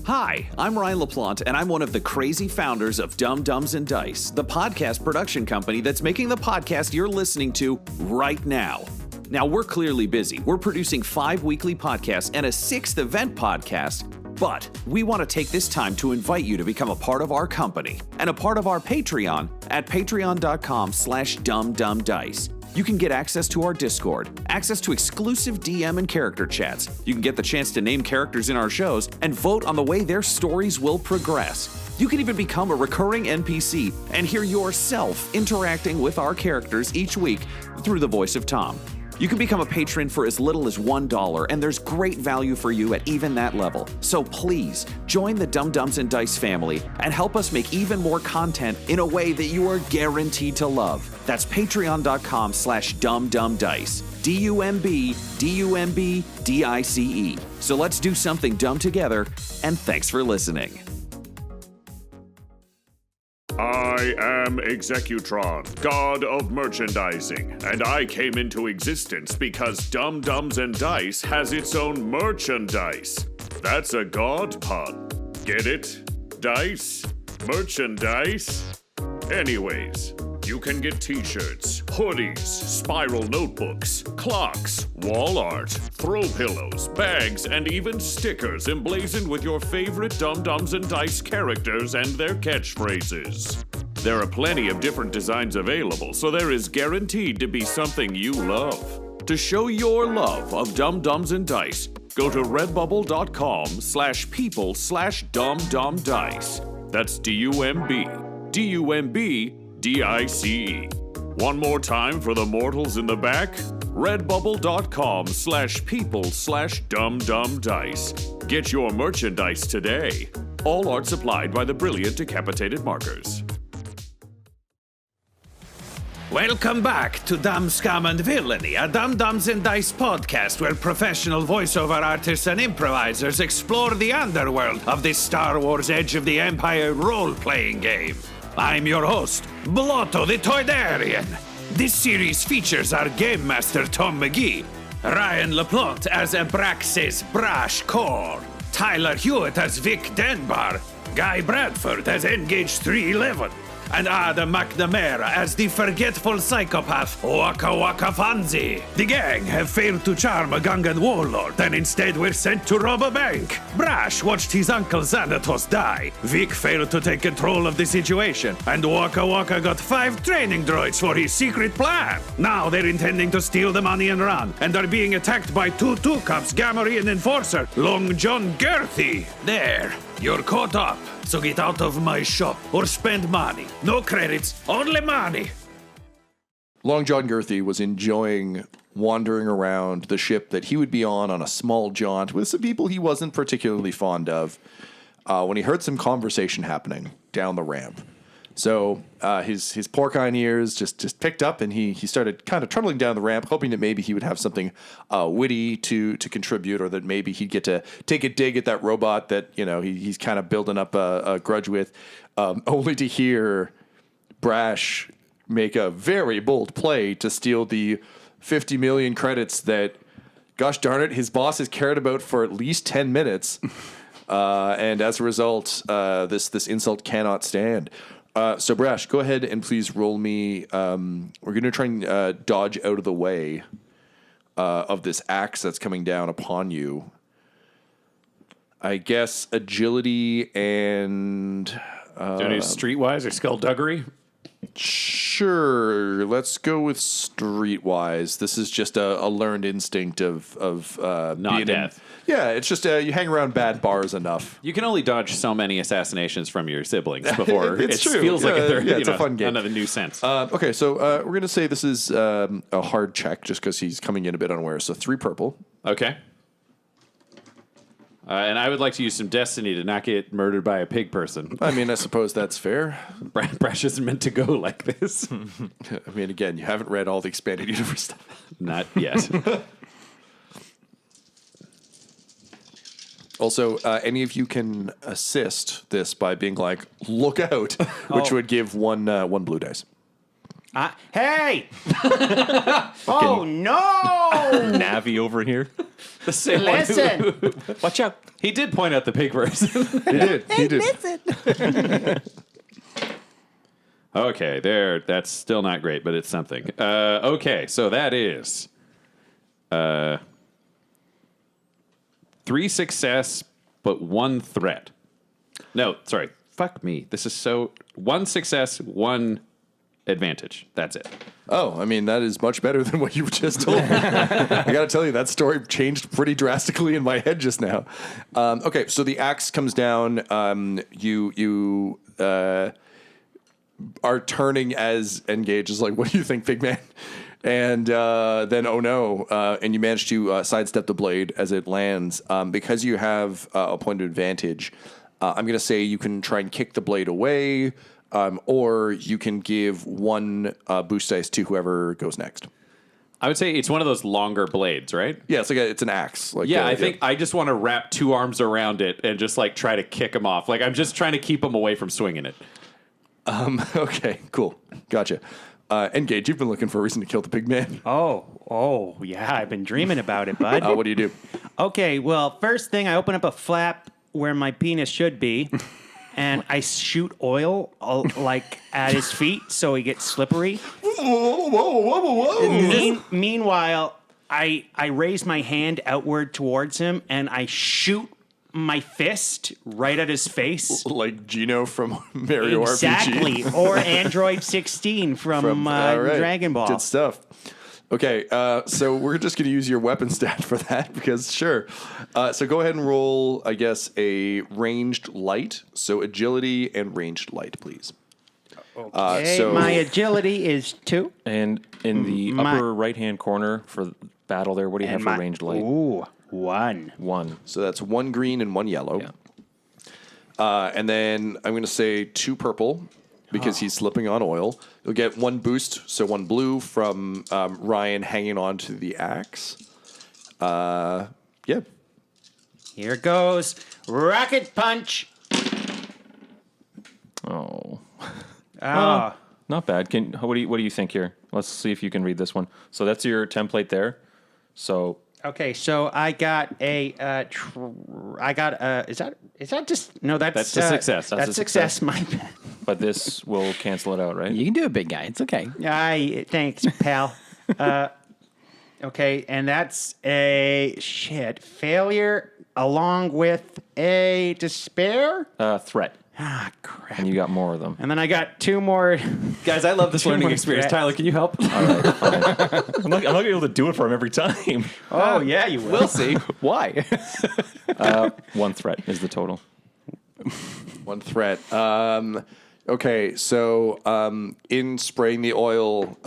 Hi, I'm Ryan LaPlante, and I'm one of the crazy founders of Dumb Dumbs and Dice, the podcast production company that's making the podcast you're listening to right now. Now, we're clearly busy. We're producing 5 weekly podcasts and a 6th event podcast, but we want to take this time to invite you to become a part of our company and a part of our Patreon at patreon.com/dumbdumbdice. You can get access to our Discord, access to exclusive DM and character chats. You can get the chance to name characters in our shows and vote on the way their stories will progress. You can even become a recurring NPC and hear yourself interacting with our characters each week through the voice of Tom. You can become a patron for as little as $1, and there's great value for you at even that level. So please, join the Dumb Dumbs and Dice family and help us make even more content in a way that you are guaranteed to love. That's patreon.com/dumbdumbdice. DUMBDICE. So let's do something dumb together, and thanks for listening. I am Executron, god of merchandising, and I came into existence because Dumb Dumbs and Dice has its own merchandise. That's a god pun. Get it? Dice? Merchandise? Anyways, you can get t-shirts, hoodies, spiral notebooks, clocks, wall art, throw pillows, bags, and even stickers emblazoned with your favorite Dumb Dumbs and Dice characters and their catchphrases. There are plenty of different designs available, so there is guaranteed to be something you love. To show your love of Dumb Dumbs and Dice, go to redbubble.com/people/dumbdumbdice. That's DUMBDICE. One more time for the mortals in the back, redbubble.com/people/dumbdumbdice. Get your merchandise today. All art supplied by the brilliant Decapitated Markers. Welcome back to Dumb, Scum, and Villainy, a Dumb Dumbs and Dice podcast where professional voiceover artists and improvisers explore the underworld of this Star Wars Edge of the Empire role-playing game. I'm your host, Blotto the Toydarian. This series features our Game Master Tom McGee, Ryan LaPlante as Abraxes Brash Korr, Tyler Hewitt as Vic Denbar, Guy Bradford as Engage 311, and Adam McNamara as the forgetful psychopath Wakka Wakka Fonzie. The gang have failed to charm a gungan warlord, and instead were sent to rob a bank. Brash watched his Uncle Xanatos die. Vic failed to take control of the situation, and Wakka Wakka got 5 training droids for his secret plan. Now they're intending to steal the money and run, and are being attacked by Two-2-Cups Gammorrean enforcer, Long John Girthy. There, you're caught up. So get out of my shop or spend money. No credits, only money. Long John Girthy was enjoying wandering around the ship that he would be on a small jaunt with some people he wasn't particularly fond of when he heard some conversation happening down the ramp. So his porcine ears just picked up, and he started kind of trundling down the ramp, hoping that maybe he would have something witty to contribute, or that maybe he'd get to take a dig at that robot that he's kind of building up a grudge with, only to hear Brash make a very bold play to steal the 50 million credits that, gosh darn it, his boss has cared about for at least 10 minutes. And as a result, this insult cannot stand. So Brash, go ahead and please roll me. We're going to try and dodge out of the way of this axe that's coming down upon you. I guess agility and... Do you need streetwise or skullduggery? Sure, let's go with streetwise. This is just a learned instinct of not death. Yeah, it's just you hang around bad bars enough. You can only dodge so many assassinations from your siblings before It's it true. feels like it's a fun game. Another new sense. Okay, so we're going to say this is a hard check just because he's coming in a bit unaware. So 3 purple. Okay. And I would like to use some destiny to not get murdered by a pig person. I mean, I suppose that's fair. Brash isn't meant to go like this. I mean, again, you haven't read all the expanded universe stuff. Not yet. Also, any of you can assist this by being like, look out, which would give one blue dice. Hey! Oh, no! Navi over here. The same Listen. one. Watch out. He did point out the pig person. He did. Okay, there. That's still not great, but it's something. Okay, so that is 3 success, but 1 threat. No, sorry. Fuck me. This is so... 1 success, 1 advantage. That's it. Oh, I mean, that is much better than what you just told me. I got to tell you, that story changed pretty drastically in my head just now. Okay, so the axe comes down. You are turning as engaged. Is like, what do you think, big man? And then, oh no, and you manage to sidestep the blade as it lands. Because you have a point of advantage, I'm going to say you can try and kick the blade away, or you can give 1 boost dice to whoever goes next. I would say it's one of those longer blades, right? Yeah, it's an axe. Like, Yeah, I think I just want to wrap 2 arms around it and just like try to kick him off. Like I'm just trying to keep him away from swinging it. Okay, cool. Gotcha. Engage, you've been looking for a reason to kill the big man. Oh, yeah, I've been dreaming about it, bud. What do you do? Okay, well, first thing, I open up a flap where my penis should be, and I shoot oil like at his feet so he gets slippery. Whoa. Meanwhile, I raise my hand outward towards him, and I shoot my fist right at his face. Like Gino from Mario Exactly. RPG. Or Android 16 from all right. Dragon Ball. Good stuff. Okay, so we're just going to use your weapon stat for that because sure. So go ahead and roll, I guess, a ranged light. So agility and ranged light, please. Okay, my agility is 2. And in the upper right-hand corner for battle there, what do you have for ranged light? Ooh, 1. 1. So that's 1 green and 1 yellow. Yeah. And then I'm going to say 2 purple because he's slipping on oil. You'll get 1 boost, so 1 blue from Ryan hanging on to the axe. Yeah. Here goes. Rocket punch. Oh. Ah. Not bad. What do you think here? Let's see if you can read this one. So that's your template there. So Okay, so I got a. Is that just no? That's a success. That's a success. success. My bad. but this will cancel it out, right? You can do it, big guy. It's okay. Thanks, pal. Okay, and that's a failure along with a despair. Threat. Ah, crap. And you got more of them. And then I got 2 more. Guys, I love this learning more experience. threats. Tyler, can you help? I'm not gonna be able to do it for him every time. Oh yeah, you will. We'll see. Why? 1 threat is the total. 1 threat. Okay, so in spraying the oil,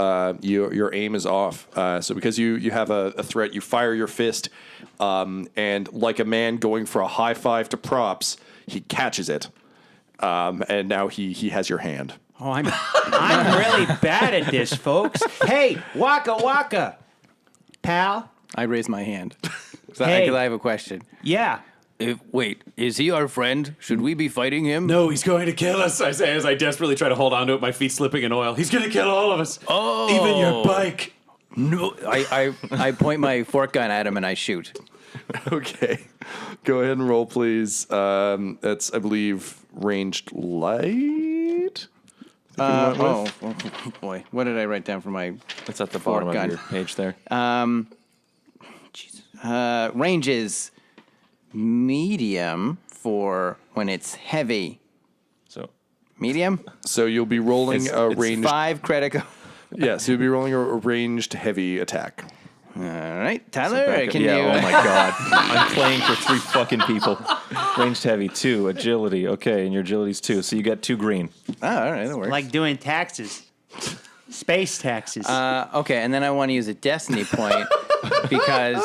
your aim is off. So because you have a threat, you fire your fist, and like a man going for a high five to props, he catches it, and now he has your hand. Oh, I'm really bad at this, folks. Hey, Wakka Wakka, pal. I raise my hand. Hey. Because I have a question. Yeah. Wait, is he our friend? Should we be fighting him? No, he's going to kill us, I say as I desperately try to hold on to it, my feet slipping in oil. He's going to kill all of us. Oh. Even your bike. No. I point my fork gun at him and I shoot. Okay, go ahead and roll, please. That's, I believe, ranged light. Oh, boy. What did I write down for my... It's at the Fork bottom gun. of your page there. range is medium for when it's heavy. So Medium? So you'll be rolling a It's ranged. 5 critical. Yeah, so you'll be rolling a ranged heavy attack. All right, Tyler, can yeah, you... oh my god. I'm playing for 3 fucking people. Ranged heavy, 2. Agility, okay, and your agility's 2. So you got 2 green. Oh, all right, that works. Like doing taxes. Space taxes. Okay, and then I want to use a destiny point because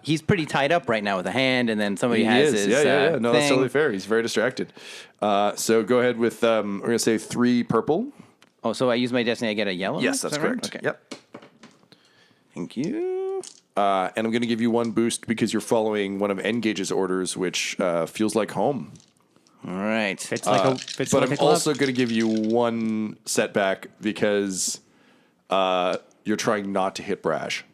he's pretty tied up right now with a hand, and then somebody has his Yeah. No, that's thing. totally fair. He's very distracted. So go ahead with, we're going to say 3 purple. Oh, so I use my destiny, I get a yellow? Yes, Is that's that right? correct. Okay. Yep. Thank you. And I'm going to give you 1 boost because you're following one of Engage's orders, which feels like home. All right. fits like a But I'm also going to give you 1 setback because you're trying not to hit Brash.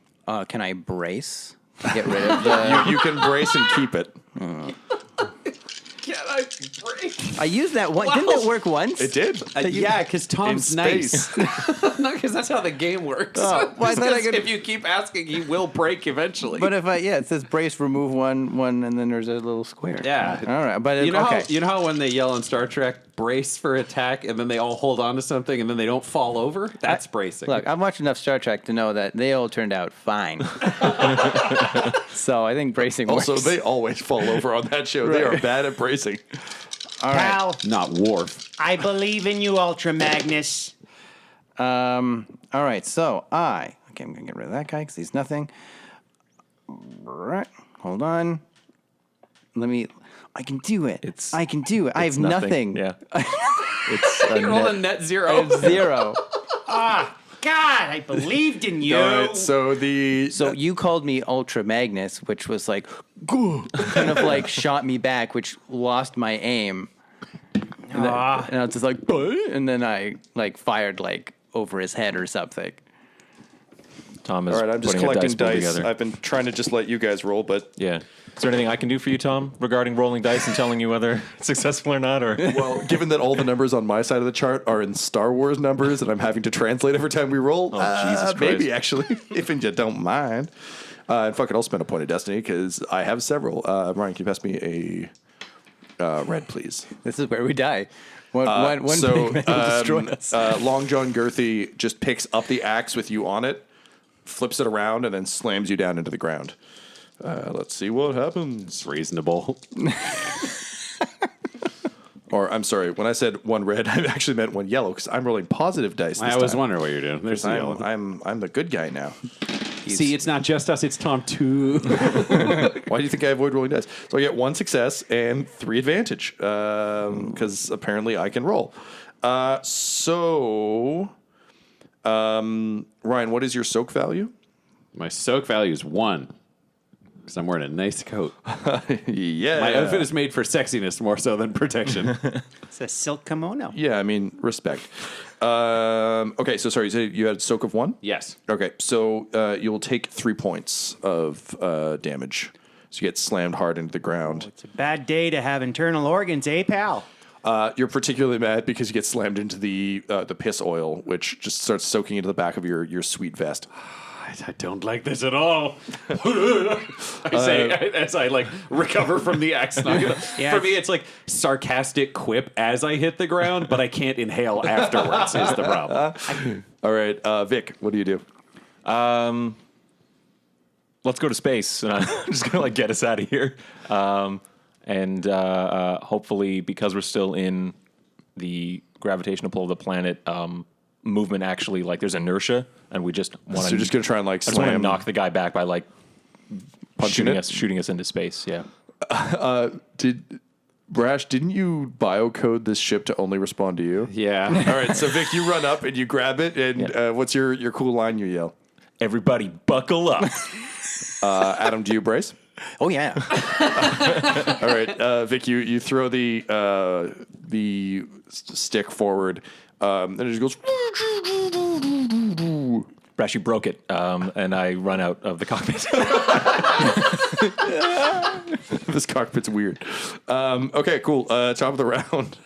Can I brace Get rid of the. You can brace and keep it. Can I break? I used that one. Didn't it work once? It did. Yeah, because Tom's In nice. space. No, because that's how the game works. Oh, well, I thought I could- If you keep asking, he will break eventually. But if it says brace, remove one, and then there's a little square. Yeah. All right, but you know okay. how when they yell in Star Trek, brace for attack, and then they all hold on to something, and then they don't fall over? That's bracing. Look, I've watched enough Star Trek to know that they all turned out fine. So I think bracing Also, works. they always fall over on that show. They are bad at bracing. All right. Pal, Not Worf. I believe in you, Ultra Magnus. All right, so I'm going to get rid of that guy because he's nothing. Right, hold on. I can do it. I can do it. I have nothing. Yeah. It's a Roll a net. net I zero. have 0. God, I believed in you. All right, so So you called me Ultra Magnus, which was like, kind of like shot me back, which lost my aim. And I was just like, and then I like fired like over his head or something. Tom is all right, I'm just putting a collecting pool dice. together. I've been trying to just let you guys roll, but Yeah. Is there anything I can do for you, Tom, regarding rolling dice and telling you whether it's successful or not? Or well, given that all the numbers on my side of the chart are in Star Wars numbers, and I'm having to translate every time we roll, Jesus Christ. maybe actually, if you don't mind. And fuck it, I'll spend a point of destiny because I have several. Ryan, can you pass me a red, please? This is where we die. One So, big man will destroy us. Long John Girthy just picks up the axe with you on it, flips it around, and then slams you down into the ground. Let's see what happens. Reasonable. Or, I'm sorry, when I said one red, I actually meant one yellow because I'm rolling positive dice this I was time. wondering what you're doing. There's the yellow. I'm the good guy now. See, it's not just us, it's Tom too. Why do you think I avoid rolling dice? So I get 1 success and 3 advantage because apparently I can roll. Ryan, what is your soak value? My soak value is 1. Because I'm wearing a nice coat. Yeah. My outfit is made for sexiness more so than protection. It's a silk kimono. Yeah, I mean, respect. Okay, so sorry, you had soak of 1? Yes. Okay, so you'll take 3 points of damage. So you get slammed hard into the ground. It's a bad day to have internal organs, eh, pal? You're particularly mad because you get slammed into the piss oil, which just starts soaking into the back of your sweet vest. I don't like this at all. I say as I like recover from the axe. Yeah. For me, it's like sarcastic quip as I hit the ground, but I can't inhale afterwards. Is the problem? All right, Vic, what do you do? let's go to space, and I'm just gonna like get us out of here. And hopefully, because we're still in the gravitational pull of the planet, movement actually like there's inertia, and we just want to. So you're just gonna try and like I just want to slam, knock the guy back by like punching it? shooting us into space. Yeah. Brash, didn't you biocode this ship to only respond to you? Yeah. All right, so Vic, you run up and you grab it, and what's your cool line you yell? Everybody, buckle up. Adam, do you brace? Oh yeah. All right, Vic, you throw the stick forward, and it just goes. Brash, you broke it, and I run out of the cockpit. This cockpit's weird. Okay, cool. Top of the round,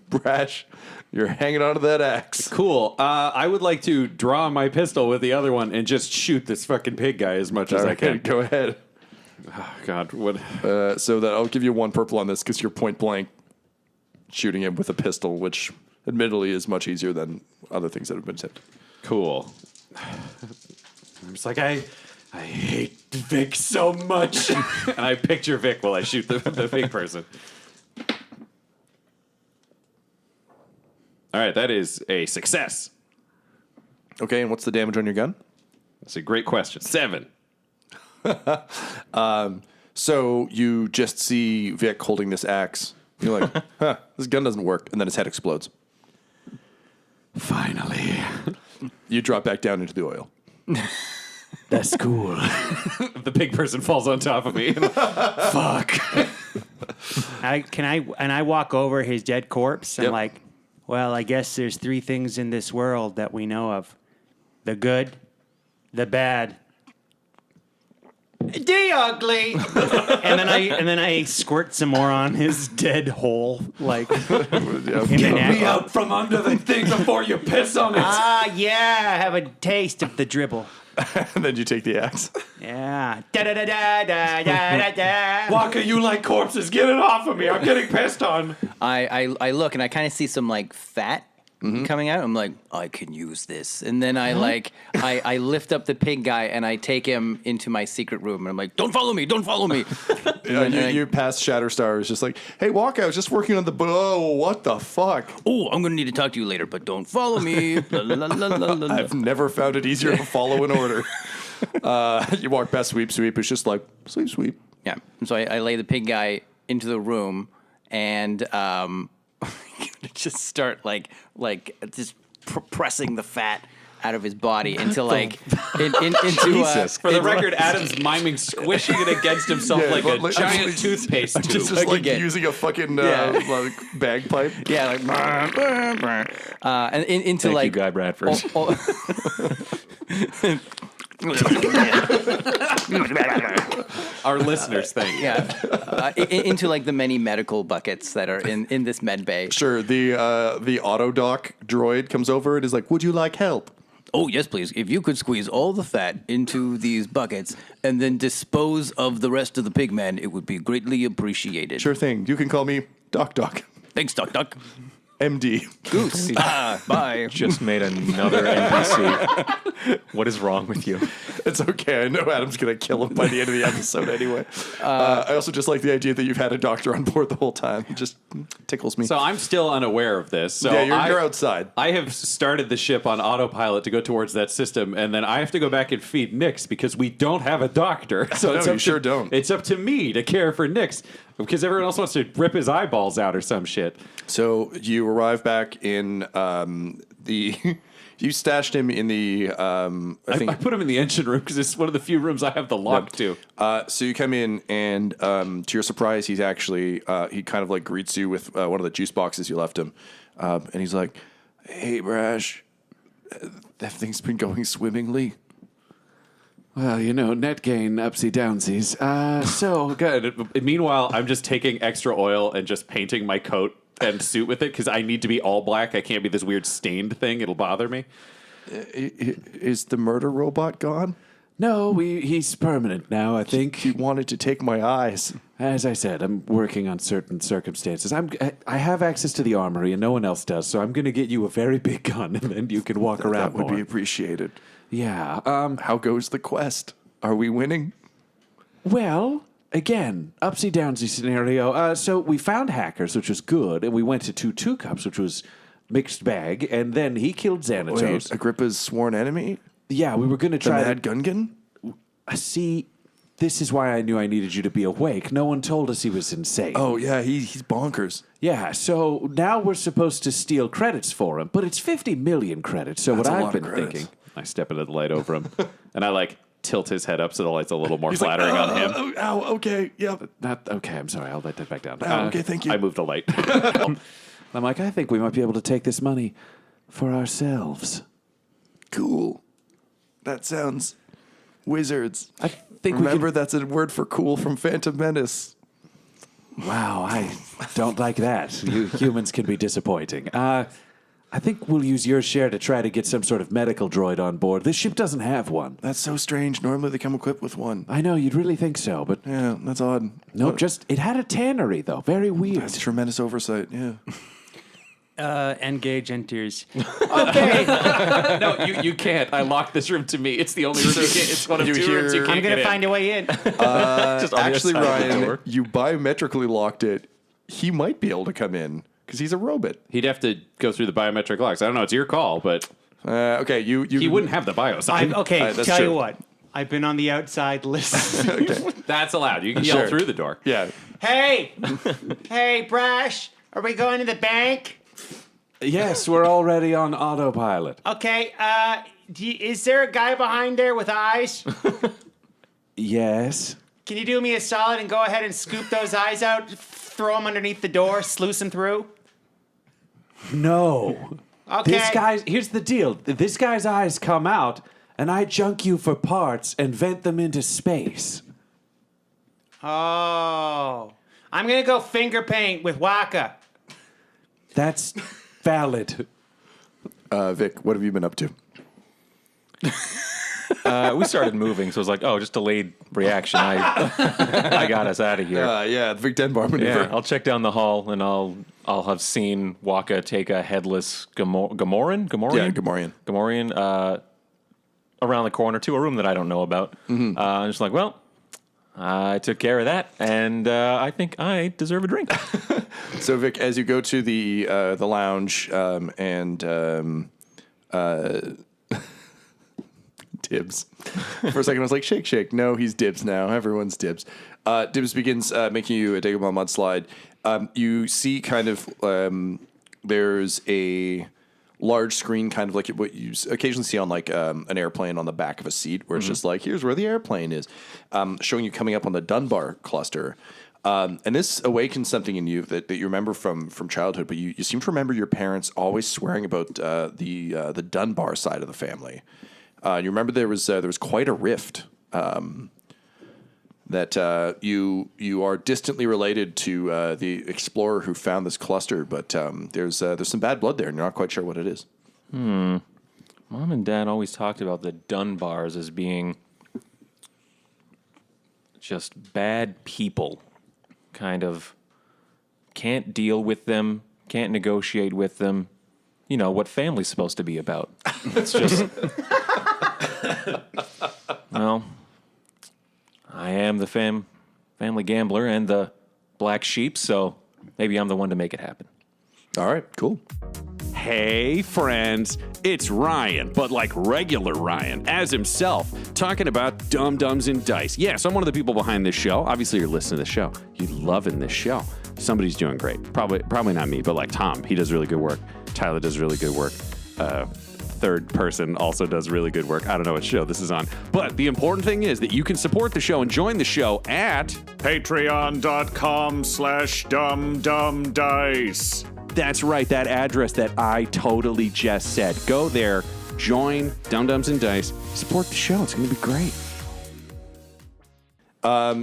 Brash, you're hanging onto that axe. Cool. I would like to draw my pistol with the other one and just shoot this fucking pig guy as much as All I right, can. go ahead. God, what? So that I'll give you 1 purple on this because you're point blank shooting him with a pistol, which admittedly is much easier than other things that have been attempted. Cool. I'm just like, I hate Vic so much. And I picture Vic while I shoot the big person. All right, that is a success. Okay, and what's the damage on your gun? That's a great question. 7. So you just see Vic holding this axe. You're like, huh, this gun doesn't work. And then his head explodes. Finally. You drop back down into the oil. That's cool. The big person falls on top of me. Fuck. I walk over his dead corpse. I'm Yep. like, well, I guess there's 3 things in this world that we know of: the good, the bad, The ugly. and then I squirt some more on his dead hole, like in the neck. out from under the thing before you piss on it. Ah, yeah, have a taste of the dribble. And then you take the axe. Yeah. Da da da da da da da. Wakka, you like corpses. Get it off of me. I'm getting pissed on. I look and I kind of see some like fat coming out. I'm like, I can use this. And then I I lift up the pig guy and I take him into my secret room. And I'm like, don't follow me. Don't follow me. You pass Shatterstar. It's just like, hey, Wakka, I was just working on the... Oh, what the fuck? Oh, I'm going to need to talk to you later, but don't follow me. La, la, la, la, la, la. I've never found it easier to follow an order. You walk past Sweep. It's just like, sweep. Yeah. And so I lay the pig guy into the room and just start just pressing the fat out of his body until Jesus. For the record, Adam's miming squishing it against himself Yeah, like a like- giant toothpaste tube. Just Like like again. using a fucking like bagpipe. yeah, like and into Thank like you, Guy Bradford. Our listeners think. into like the many medical buckets that are in this med bay. Sure, the auto doc droid comes over and is like, would you like help? Oh, yes, please. If you could squeeze all the fat into these buckets and then dispose of the rest of the pig man, it would be greatly appreciated. Sure thing. You can call me Doc. Thanks, Duck Duck. MD. Goose. Bye. Just made another NPC. What is wrong with you? It's okay. I know Adam's going to kill him by the end of the episode anyway. I also just like the idea that you've had a doctor on board the whole time. It just tickles me. So I'm still unaware of this. So yeah, you're outside. I have started the ship on autopilot to go towards that system, and then I have to go back and feed Nix because we don't have a doctor. So No, it's you up sure to, don't. It's up to me to care for Nix because everyone else wants to rip his eyeballs out or some shit. So you arrive back in the... You stashed him in the... I put him in the engine room because it's one of the few rooms I have the lock to. So you come in, and to your surprise, he's actually... he kind of like greets you with one of the juice boxes you left him. And he's like, hey, Brash, everything's been going swimmingly. Well, net gain, upsy downsies. So good. Meanwhile, I'm just taking extra oil and just painting my coat and suit with it because I need to be all black. I can't be this weird stained thing. It'll bother me. Is the murder robot gone? No, he's permanent now, I think. He wanted to take my eyes. As I said, I'm working on certain circumstances. I have access to the armory, and no one else does, so I'm going to get you a very big gun, and then you can walk around That would more. be appreciated. Yeah. How goes the quest? Are we winning? Well, again, upsy downsy scenario. So we found hackers, which was good, and we went to Two-2-Cups, which was mixed bag, and then he killed Xanatos. Wait, Agrippa's sworn enemy? Yeah, we were going to try The Mad Gungan? See, this is why I knew I needed you to be awake. No one told us he was insane. Oh, yeah, he's bonkers. Yeah, so now we're supposed to steal credits for him, but it's 50 million credits. So That's what a I've lot of been credits. thinking, I step into the light over him, and I tilt his head up so the light's a little more flattering on him. Oh, okay, yep. Not okay. I'm sorry. I'll let that back down. Okay, thank you. I moved the light. I'm like, I think we might be able to take this money for ourselves. Cool. That sounds wizards. I think Remember, that's a word for cool from Phantom Menace. Wow, I don't like that. You humans can be disappointing. I think we'll use your share to try to get some sort of medical droid on board. This ship doesn't have one. That's so strange. Normally they come equipped with one. I know, you'd really think so, but Yeah, that's odd. no, it had a tannery, though. Very weird. That's tremendous oversight, yeah. Engage enters. No, you can't. I locked this room to me. It's the only room you can't. It's one of You two rooms you hear- can't I'm gonna get find a way in. Just on the other Actually, side of the Ryan, door. you biometrically locked it. He might be able to come in because he's a robot. He'd have to go through the biometric locks. I don't know. It's your call, but Okay, you he wouldn't have the bio sign. Okay, that's tell true. you what. I've been on the outside listening. That's allowed. You can yell Sure. through the door. Yeah. Hey, hey, Brash, are we going to the bank? Yes, we're already on autopilot. Okay. Is there a guy behind there with eyes? Yes. Can you do me a solid and go ahead and scoop those eyes out, throw them underneath the door, sluice them through? No. Okay. Here's the deal. This guy's eyes come out, and I junk you for parts and vent them into space. Oh. I'm going to go finger paint with Wakka. That's valid. Vic, what have you been up to? We started moving, so it was like, oh, just delayed reaction. I got us out of here. Yeah, the Vic Denbar maneuver. Yeah, I'll check down the hall, and I'll have seen Wakka take a headless Gammorrean? Yeah, Gammorrean. Around the corner to a room that I don't know about. I'm just like, well, I took care of that, and I think I deserve a drink. So, Vic, as you go to the lounge and Dibs. For a second, I was like, shake, shake. No, he's Dibs now. Everyone's Dibs. Dibs begins making you a Dagobah mudslide. You see kind of there's a large screen, kind of like what you occasionally see on like an airplane on the back of a seat, where it's just like, here's where the airplane is, showing you coming up on the Dunbar cluster. And this awakens something in you that you remember from childhood, but you seem to remember your parents always swearing about the Dunbar side of the family. You remember there was quite a rift. That you are distantly related to the explorer who found this cluster, but there's some bad blood there, and you're not quite sure what it is. Mom and Dad always talked about the Dunbars as being just bad people. Kind of can't deal with them, can't negotiate with them. You know, what family's supposed to be about. It's just... Well... I am the family gambler and the black sheep, so maybe I'm the one to make it happen. All right, cool. Hey, friends, it's Ryan, but like regular Ryan, as himself, talking about Dum Dums and Dice. Yes, I'm one of the people behind this show. Obviously, you're listening to the show. You're loving this show. Somebody's doing great. Probably not me, but like Tom, he does really good work. Tyler does really good work. Third person also does really good work. I don't know what show this is on. But the important thing is that you can support the show and join the show at Patreon.com/dumdumdice. That's right, that address that I totally just said. Go there, join Dum Dums and Dice, support the show. It's going to be great.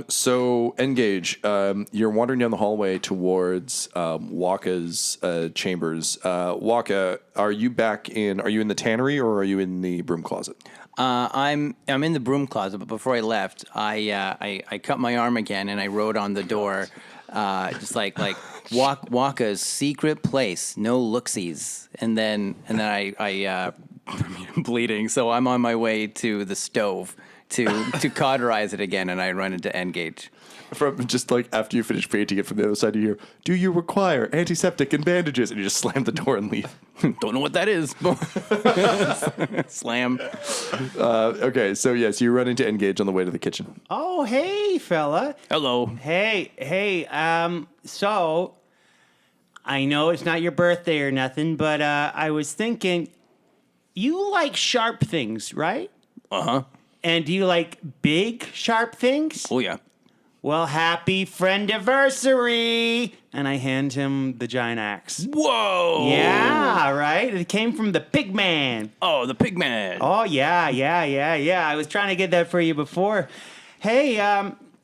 So Engage, you're wandering down the hallway towards Wakka's chambers. Wakka, are you in the tannery or are you in the broom closet? I'm in the broom closet, but before I left, I cut my arm again and I wrote on the door, just like Wakka's secret place, no looksies, and then I I'm bleeding, so I'm on my way to the stove to cauterize it again, and I run into Engage. From just like after you finish painting it from the other side, you hear, "Do you require antiseptic and bandages?" And you just slam the door and leave. Don't know what that is. Slam. Okay, so yes, you run into Engage on the way to the kitchen. Oh, hey, fella. Hello. Hey. So I know it's not your birthday or nothing, but I was thinking, you like sharp things, right? Uh-huh. And do you like big, sharp things? Oh, yeah. Well, happy friendiversary! And I hand him the giant axe. Whoa! Yeah, right? It came from the pig man. Oh, the pig man. Oh, yeah. I was trying to get that for you before. Hey,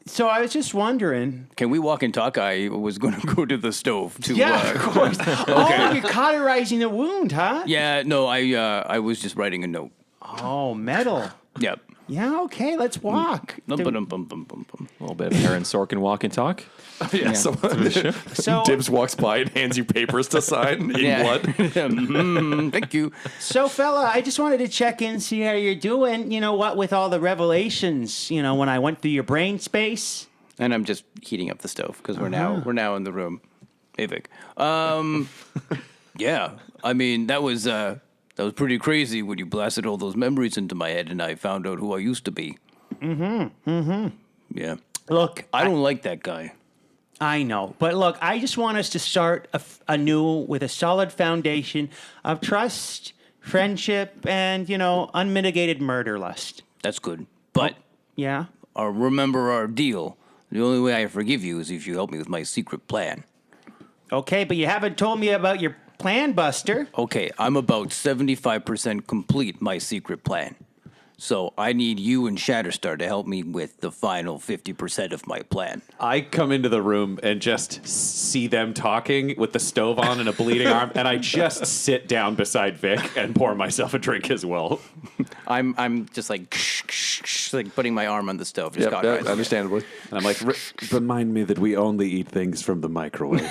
so I was just wondering. Can we walk and talk? I was going to go to the stove to... Yeah, of course. Oh, you're cauterizing a wound, huh? Yeah, no, I was just writing a note. Oh, metal. Yep. Yeah, okay, let's walk. A little bit of Aaron Sorkin walk and talk. Yeah. So Dibs walks by and hands you papers to sign in blood. Thank you. So, fella, I just wanted to check in, see how you're doing. You know what, with all the revelations, when I went through your brain space. And I'm just heating up the stove because we're now in the room. Hey, Vic. Yeah, I mean, that was pretty crazy when you blasted all those memories into my head and I found out who I used to be. Yeah. Look, I don't like that guy. I know. But look, I just want us to start anew with a solid foundation of trust, friendship, and, unmitigated murder lust. That's good. But Yeah? remember our deal. The only way I forgive you is if you help me with my secret plan. Okay, but you haven't told me about your plan, Buster. Okay, I'm about 75% complete my secret plan. So I need you and Shatterstar to help me with the final 50% of my plan. I come into the room and just see them talking with the stove on and a bleeding arm, and I just sit down beside Vic and pour myself a drink as well. I'm just like putting my arm on the stove. Just Understandably. And I'm like, remind me that we only eat things from the microwave.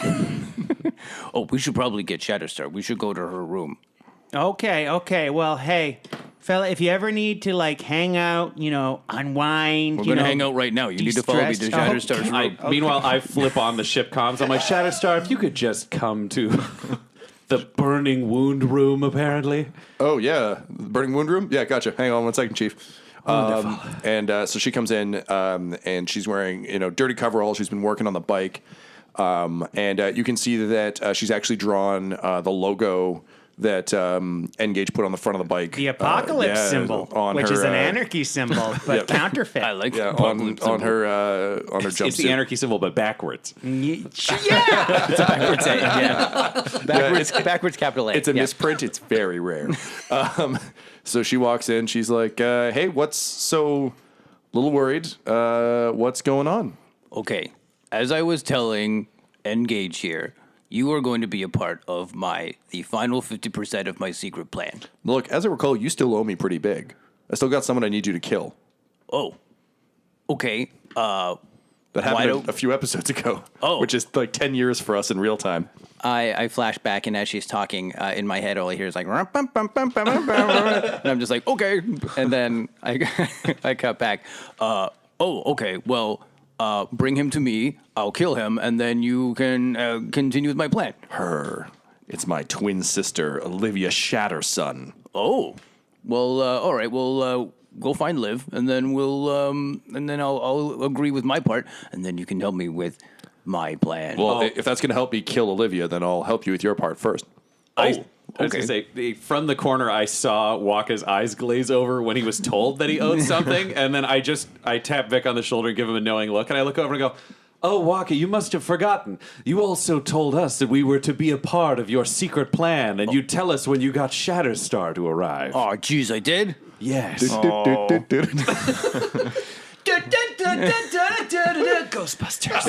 Oh, we should probably get Shatterstar. We should go to her room. Okay. Well, hey, fella, if you ever need to like hang out, unwind, We're going to hang out right now. You need to follow me to Shatterstar's room. Meanwhile, I flip on the ship comms. I'm like, Shatterstar, if you could just come to the burning wound room, apparently. Oh, yeah. Burning wound room? Yeah, gotcha. Hang on one second, Chief. So she comes in and she's wearing, dirty coveralls. She's been working on the bike. And you can see that she's actually drawn the logo that Engage put on the front of the bike. The apocalypse symbol, which is an anarchy symbol, but counterfeit. I like on her jumpsuit. It's the anarchy symbol, but backwards. Yeah. It's a backwards A. Yeah. Backwards capital A. It's a misprint. It's very rare. So she walks in. She's like, hey, what's so little worried? What's going on? Okay. As I was telling Engage here, you are going to be a part of the final 50% of my secret plan. Look, as I recall, you still owe me pretty big. I still got someone I need you to kill. Oh. Okay. That happened a few episodes ago. Oh. Which is like 10 years for us in real time. I flash back, and as she's talking, in my head, all I hear is like, and I'm just like, okay. And then I cut back. Okay. Well, bring him to me. I'll kill him, and then you can continue with my plan. It's my twin sister, Olivia Shatterson. Oh. Well, all right. Well, go find Liv, and then I'll agree with my part, and then you can help me with my plan. Well, if that's going to help me kill Olivia, then I'll help you with your part first. I was going to say, from the corner, I saw Wakka's eyes glaze over when he was told that he owed something, and then I tap Vic on the shoulder and give him a knowing look, and I look over and go, oh, Wakka, you must have forgotten. You also told us that we were to be a part of your secret plan, and you'd tell us when you got Shatterstar to arrive. Oh, geez, I did? Yes. Ghostbusters.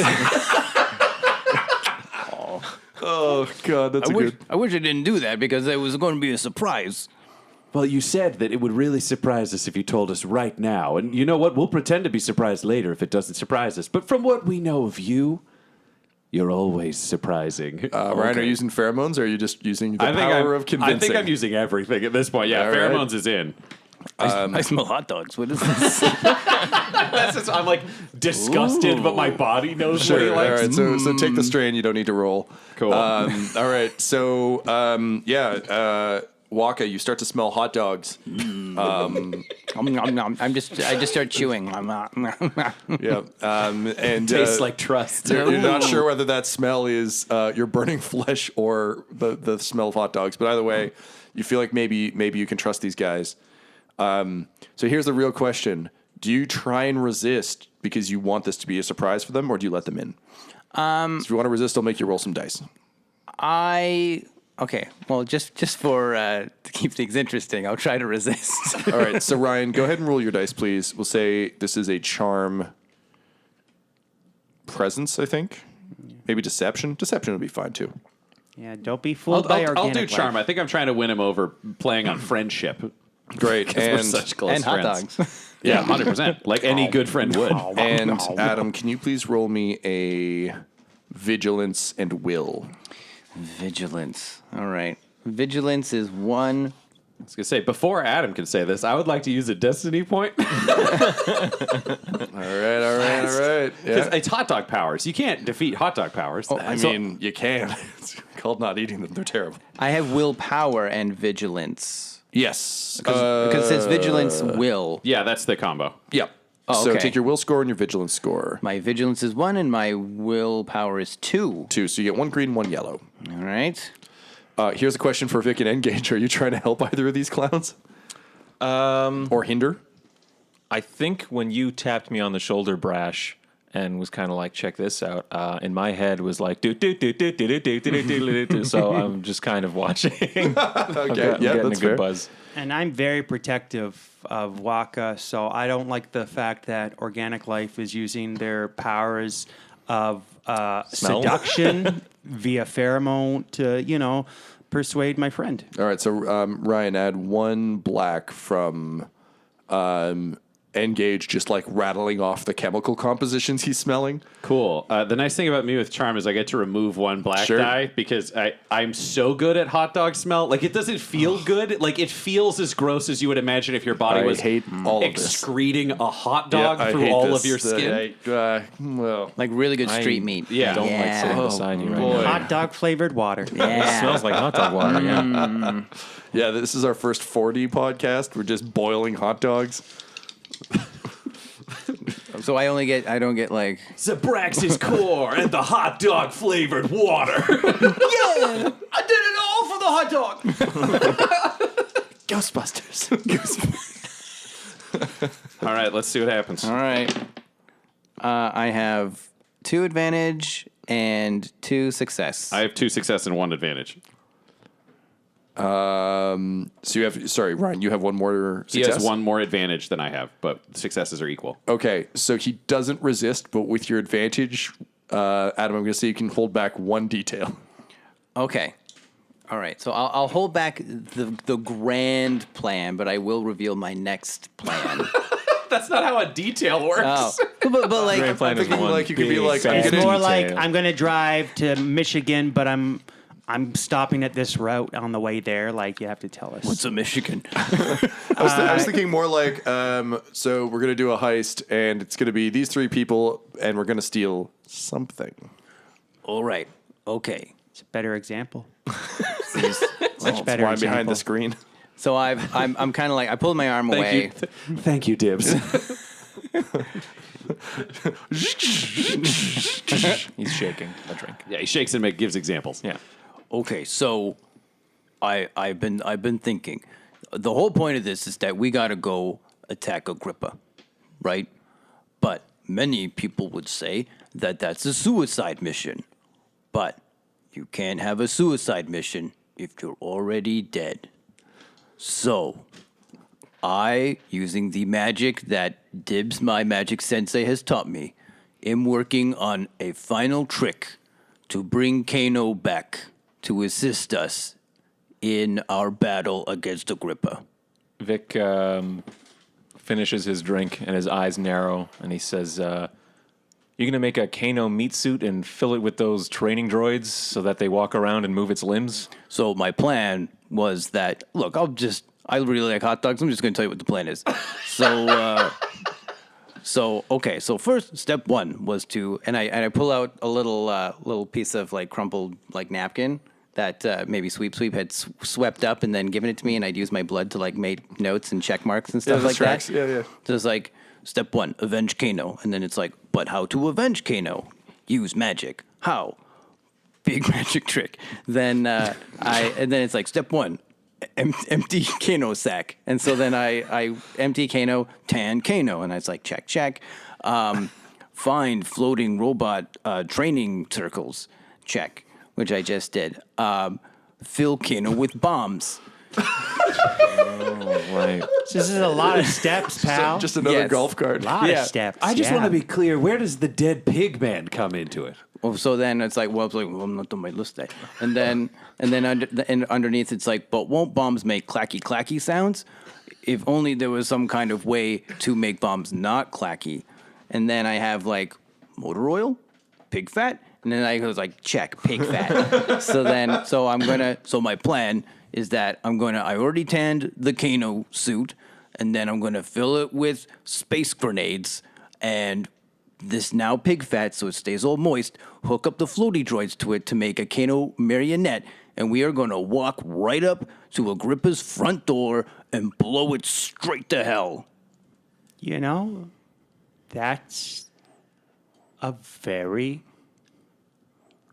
Oh, God, that's I wish I didn't do that because it was going to be a surprise. Well, you said that it would really surprise us if you told us right now. And you know what? We'll pretend to be surprised later if it doesn't surprise us. But from what we know of you, you're always surprising. Ryan, are you using pheromones, or are you just using the power of convincing? I think I'm using everything at this point. Yeah, All pheromones is in. I smell hot dogs. What is this? I'm like disgusted, but my body knows what he All likes. right, so take the strain. You don't need to roll. Cool. All right, so Wakka, you start to smell hot dogs. I just start chewing. Yeah, and Tastes like trust. You're not sure whether that smell is your burning flesh or the smell of hot dogs. But either way, you feel like maybe you can trust these guys. So here's the real question: do you try and resist because you want this to be a surprise for them, or do you let them in? So if you want to resist, I'll make you roll some dice. Okay. Well, just for to keep things interesting, I'll try to resist. All right. So Ryan, go ahead and roll your dice, please. We'll say this is a charm presence, I think. Maybe deception. Deception would be fine too. Yeah, don't be fooled by organic I'll do charm. life. I think I'm trying to win him over playing on friendship. Great. Because we're such close and hot friends. dogs. Yeah, 100%. Like any good friend would. And Adam, can you please roll me a vigilance and will? Vigilance. All right. Vigilance is 1. I was going to say, before Adam can say this, I would like to use a destiny point. All right. Because Yeah. it's hot dog powers. You can't defeat hot dog powers. I mean, you can. It's called not eating them. They're terrible. I have willpower and vigilance. Yes. Because it says vigilance will. Yeah, that's the combo. Yep. Oh, So okay. take your will score and your vigilance score. My vigilance is 1 and my willpower is 2. 2. So you get 1 green, 1 yellow. All right. Here's a question for Vic and Engage. Are you trying to help either of these clowns? Or hinder? I think when you tapped me on the shoulder, Brash, and was kind of like, check this out. In my head was like, do. So I'm just kind of watching. Okay, I'm getting that's a good fair. buzz. And I'm very protective of Wakka, so I don't like the fact that organic life is using their powers of Smell? seduction via pheromone to, persuade my friend. All right, so Ryan, add 1 black from Engage, just like rattling off the chemical compositions he's smelling. Cool. The nice thing about me with Charm is I get to remove 1 black Sure. die because I'm so good at hot dog smell. Like, it doesn't feel good. Like, it feels as gross as you would imagine if your body I was hate all of this. excreting a hot dog I through hate all this. of your skin. Well, Like really good street I meat. Yeah. Don't like sitting Yeah. beside you right boy. now. Hot dog flavored water. It Yeah. smells like hot dog water. Yeah. yeah, this is our first 40 podcast. We're just boiling hot dogs. So I don't get like. Abraxes Korr and the hot dog flavored water. Yeah, I did it all for the hot dog. Ghostbusters. All right, let's see what happens. All right. I have 2 advantage and 2 success. I have 2 success and 1 advantage. So you have, sorry, Ryan, you have 1 more He success? has 1 more advantage than I have, but successes are equal. Okay, so he doesn't resist, but with your advantage, Adam, I'm going to say you can hold back 1 detail. Okay. All right. So I'll hold back the grand plan, but I will reveal my next plan. That's not how a detail works. Oh, but like, Grand plan is thinking one like you could be big like, I'm fat It's gonna more detail. like I'm going to drive to Michigan, but I'm stopping at this route on the way there. Like, you have to tell us. what's a Michigan? I was thinking more like, so we're going to do a heist, and it's going to be these 3 people, and we're going to steal something. All right. Okay. It's a better example. Much better Why I'm behind example. the screen. So I'm kind of like I pulled my arm Thank away. you. Thank you, Dibs. He's shaking a drink. Yeah, he shakes and gives examples. Yeah. Okay, so I've been thinking. The whole point of this is that we got to go attack Agrippa, right? But many people would say that that's a suicide mission. But you can't have a suicide mission if you're already dead. So, I, using the magic that Dibs, my magic sensei, has taught me, am working on a final trick to bring Kano back to assist us in our battle against Agrippa. Vic finishes his drink and his eyes narrow, and he says, "You're gonna make a Kano meat suit and fill it with those training droids so that they walk around and move its limbs." So my plan was that, look, I really like hot dogs. I'm just going to tell you what the plan is. So first, step 1 was to, and I pull out a little piece of like crumpled like napkin that maybe Sweep had swept up and then given it to me, and I'd use my blood to like make notes and check marks and stuff that like tracks. that. Yeah. So it's like, step 1, avenge Kano. And then it's like, but how to avenge Kano? Use magic. How? Big magic trick. Then and then it's like, step 1, empty Kano sack. And so then I empty Kano, tan Kano. And I was like, check. Find floating robot training circles. Check, which I just did. Fill Kano with bombs. Right. This is a lot of steps, pal. Just another Yes. golf cart. a lot Yeah. of steps. I just yeah. want to be clear. Where does the dead pig man come into it? Well, so then it's like, well, I'm not on my list there. And then underneath it's like, but won't bombs make clacky clacky sounds? If only there was some kind of way to make bombs not clacky. And then I have like motor oil, pig fat, and then I was like, check, pig fat. So my plan is that I already tanned the Kano suit, and then I'm gonna fill it with space grenades and this now pig fat, so it stays all moist. Hook up the floaty droids to it to make a Kano marionette, and we are going to walk right up to Agrippa's front door and blow it straight to hell. You know, that's a very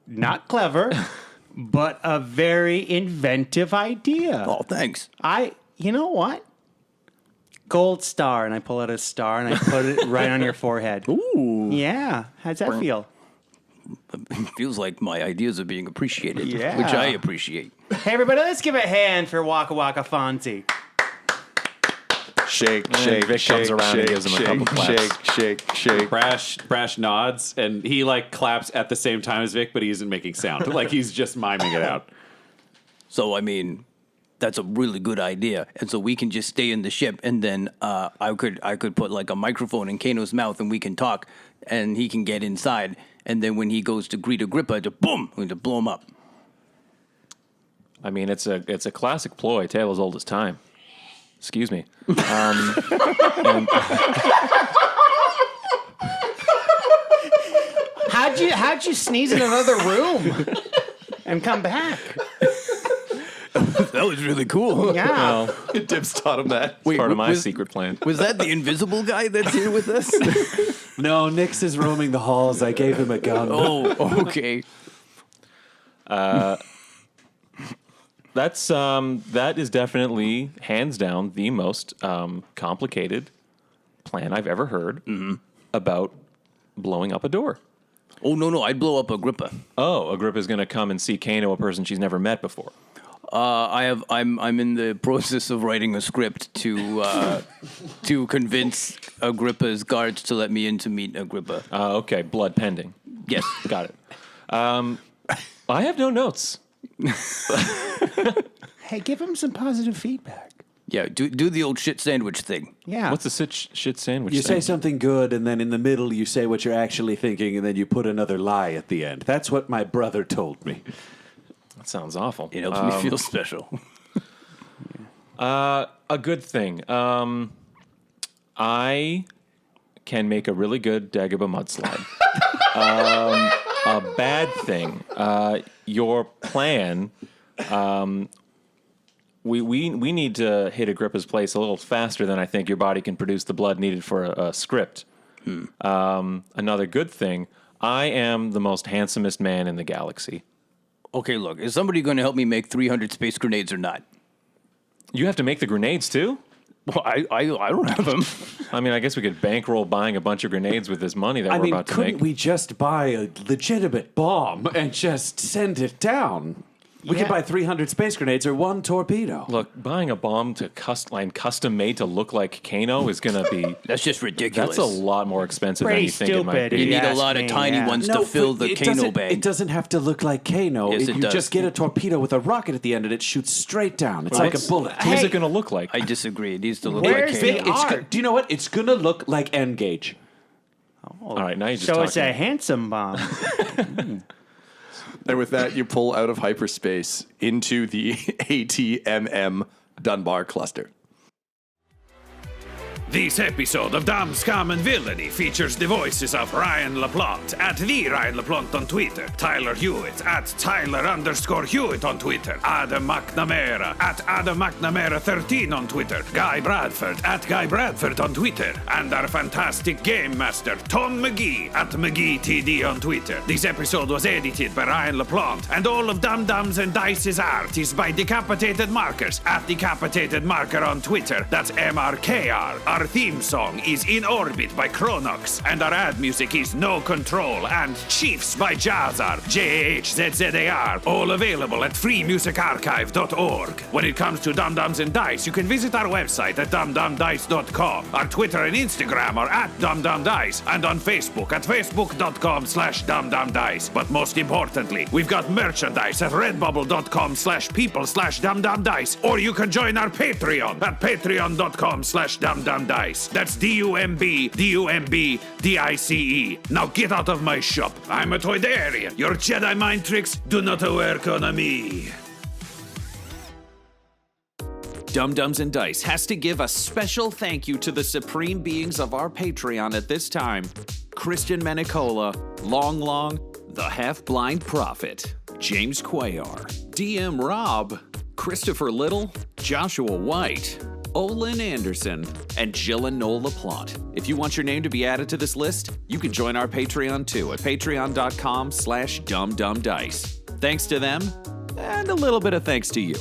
not clever, but a very inventive idea. Oh, thanks. You know what? gold star, and I pull out a star and I put it right on your forehead. Ooh. Yeah. How's that feel? It feels like my ideas are being appreciated, Yeah. which I appreciate. Hey, everybody, let's give a hand for Wakka Wakka Fonzie. Shake, And shake, Vic shake, comes around and shake, gives him a shake, couple claps. shake. Brash nods, and he like claps at the same time as Vic, but he isn't making sound. Like he's just miming it out. So, I mean, that's a really good idea. And so we can just stay in the ship, and then I could put like a microphone in Kano's mouth, and we can talk, and he can get inside. And then when he goes to greet Agrippa, just boom, we just blow him up. I mean, it's a classic ploy, tale as old as time. Excuse me. How'd you sneeze in another room and come back? That was really cool. Yeah. Dibs taught him that. Wait, Part of my was- secret plan. Was that the invisible guy that's here with us? No, Nix is roaming the halls. I gave him a gun. Oh, okay. That is definitely hands down the most complicated plan I've ever heard about blowing up a door. Oh, no, I'd blow up Agrippa. Oh, Agrippa's going to come and see Kano, a person she's never met before. I'm in the process of writing a script to convince Agrippa's guards to let me in to meet Agrippa. Okay, blood pending. Yes. Got it. I have no notes. Hey, give him some positive feedback. Yeah, do the old shit sandwich thing. Yeah. What's the shit sandwich You thing? say something good, and then in the middle you say what you're actually thinking, and then you put another lie at the end. That's what my brother told me. That sounds awful. It helps me feel special. A good thing. I can make a really good Dagobah mudslide. A bad thing. Your plan. We need to hit Agrippa's place a little faster than I think your body can produce the blood needed for a script. Another good thing. I am the most handsomest man in the galaxy. Okay, look, is somebody going to help me make 300 space grenades or not? You have to make the grenades too? Well, I don't have them. I mean, I guess we could bankroll buying a bunch of grenades with this money that I we're mean, about to couldn't make. we just buy a legitimate bomb and just send it down? We could buy 300 space grenades or one torpedo. Look, buying a bomb to custom made to look like Kano is going to be... That's just ridiculous. That's a lot more expensive Pretty than you think it might stupid, be. You need a ask lot of me, tiny yeah. ones to fill the Kano bag. It doesn't have to look like Kano. Yes, it you does. just get a torpedo with a rocket at the end and it shoots straight down. It's like a bullet. Who's it going to look like? I disagree. It needs to look Where's like the Kano. art? Do you know what? It's going to look like N-Gauge. All right, now you just So it's a talking. handsome bomb. And with that, you pull out of hyperspace into the ATMM Dunbar cluster. This episode of Dumb, Scum, and Villainy features the voices of Ryan LaPlante at the Ryan LaPlante on Twitter, Tyler Hewitt at Tyler_Hewitt on Twitter, Adam McNamara at Adam McNamara 13 on Twitter, Guy Bradford at Guy Bradford on Twitter, and our fantastic Game Master Tom McGee at McGeeTD on Twitter. This episode was edited by Ryan LaPlante, and all of Dum Dums and Dice's art is by Decapitated Markers at Decapitated Marker on Twitter. That's MRKR. Our theme song is In Orbit by Chronox, and our ad music is No Control and Chiefs by Jazzar, JAHZZAR, all available at freemusicarchive.org. When it comes to Dum Dums and Dice, you can visit our website at dumdumdice.com. Our Twitter and Instagram are at dumdumdice, and on Facebook at facebook.com/dumdumdice. But most importantly, we've got merchandise at redbubble.com/people/dumdumdice, or you can join our Patreon at patreon.com/dumdumdice. That's DUMBDICE. Now get out of my shop. I'm a Toydarian. Your Jedi mind tricks do not work on me. Dum Dums and Dice has to give a special thank you to the supreme beings of our Patreon at this time: Christian Menicola, Long, the Half-Blind Prophet, James Cuellar, DM Rob, Christopher Little, Joshua White, Olin Anderson, and Jill and Noel LaPlante. If you want your name to be added to this list, you can join our Patreon too at patreon.com/dumdumdice. Thanks to them, and a little bit of thanks to you.